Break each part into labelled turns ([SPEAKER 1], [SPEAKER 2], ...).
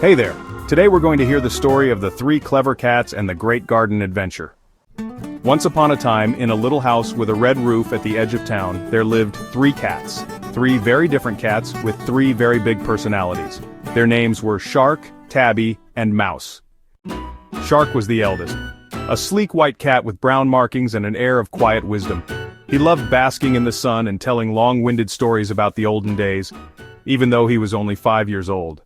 [SPEAKER 1] Hey there! Today we're going to hear the story of the three clever cats and the Great Garden Adventure. Once upon a time, in a little house with a red roof at the edge of town, there lived three cats. Three very different cats with three very big personalities. Their names were Shark, Tabby, and Mouse. Shark was the eldest. A sleek white cat with brown markings and an air of quiet wisdom. He loved basking in the sun and telling long-winded stories about the olden days, even though he was only 5 years old.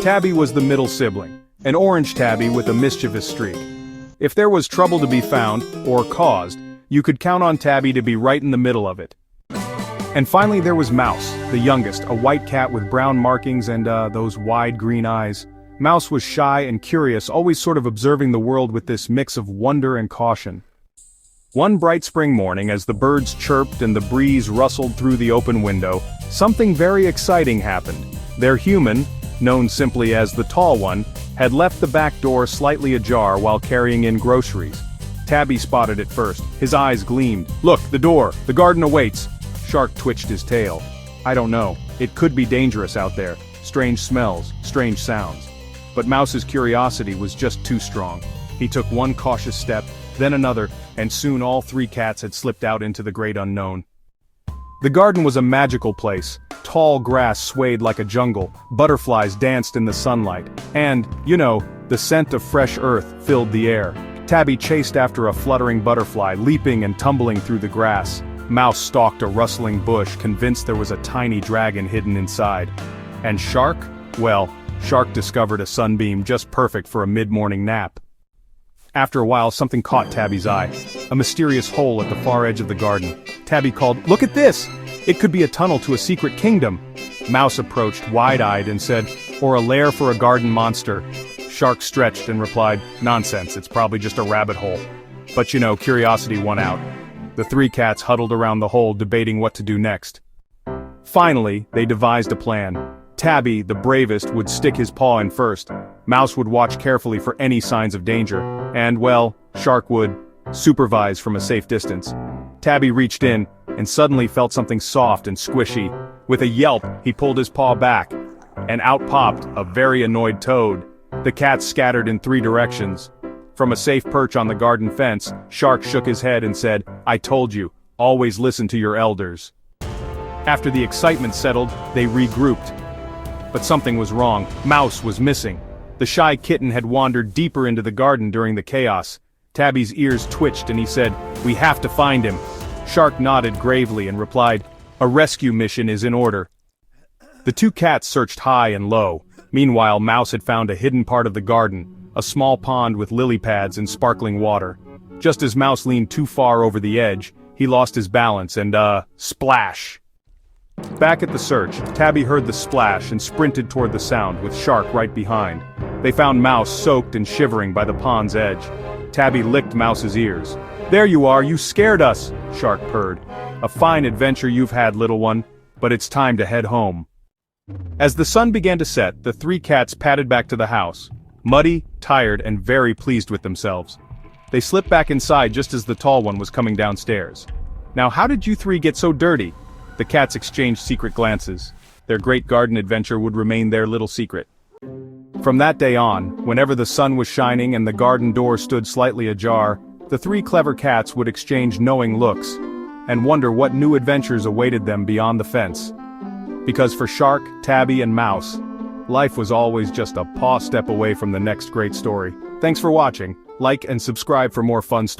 [SPEAKER 1] Tabby was the middle sibling, an orange tabby with a mischievous streak. If there was trouble to be found, or caused, you could count on Tabby to be right in the middle of it. And finally there was Mouse, the youngest, a white cat with brown markings and those wide green eyes. Mouse was shy and curious, always sort of observing the world with this mix of wonder and caution. One bright spring morning, as the birds chirped and the breeze rustled through the open window, something very exciting happened. Their human, known simply as the tall one, had left the back door slightly ajar while carrying in groceries. Tabby spotted it first. His eyes gleamed. "Look, the door! The garden awaits!" Shark twitched his tail. "I don't know. It could be dangerous out there. Strange smells, strange sounds." But Mouse's curiosity was just too strong. He took one cautious step, then another, and soon all three cats had slipped out into the great unknown. The garden was a magical place. Tall grass swayed like a jungle, butterflies danced in the sunlight, and, the scent of fresh earth filled the air. Tabby chased after a fluttering butterfly, leaping and tumbling through the grass. Mouse stalked a rustling bush, convinced there was a tiny dragon hidden inside. And Shark? Well, Shark discovered a sunbeam just perfect for a mid-morning nap. After a while, something caught Tabby's eye. A mysterious hole at the far edge of the garden. Tabby called, "Look at this! It could be a tunnel to a secret kingdom." Mouse approached, wide-eyed, and said, "Or a lair for a garden monster." Shark stretched and replied, "Nonsense, it's probably just a rabbit hole." But curiosity won out. The three cats huddled around the hole, debating what to do next. Finally, they devised a plan. Tabby, the bravest, would stick his paw in first. Mouse would watch carefully for any signs of danger, and, Shark would supervise from a safe distance. Tabby reached in, and suddenly felt something soft and squishy. With a yelp, he pulled his paw back, and out popped a very annoyed toad. The cats scattered in three directions. From a safe perch on the garden fence, Shark shook his head and said, "I told you, always listen to your elders." After the excitement settled, they regrouped. But something was wrong. Mouse was missing. The shy kitten had wandered deeper into the garden during the chaos. Tabby's ears twitched and he said, "We have to find him." Shark nodded gravely and replied, "A rescue mission is in order." The two cats searched high and low. Meanwhile, Mouse had found a hidden part of the garden, a small pond with lily pads and sparkling water. Just as Mouse leaned too far over the edge, he lost his balance and, splash! Back at the search, Tabby heard the splash and sprinted toward the sound, with Shark right behind. They found Mouse soaked and shivering by the pond's edge. Tabby licked Mouse's ears. "There you are, you scared us," Shark purred. "A fine adventure you've had, little one, but it's time to head home." As the sun began to set, the three cats padded back to the house, muddy, tired, and very pleased with themselves. They slipped back inside just as the tall one was coming downstairs. "Now how did you three get so dirty?" The cats exchanged secret glances. Their great garden adventure would remain their little secret. From that day on, whenever the sun was shining and the garden door stood slightly ajar, the three clever cats would exchange knowing looks, and wonder what new adventures awaited them beyond the fence. Because for Shark, Tabby, and Mouse, life was always just a paw step away from the next great story. Thanks for watching. Like and subscribe for more fun stories.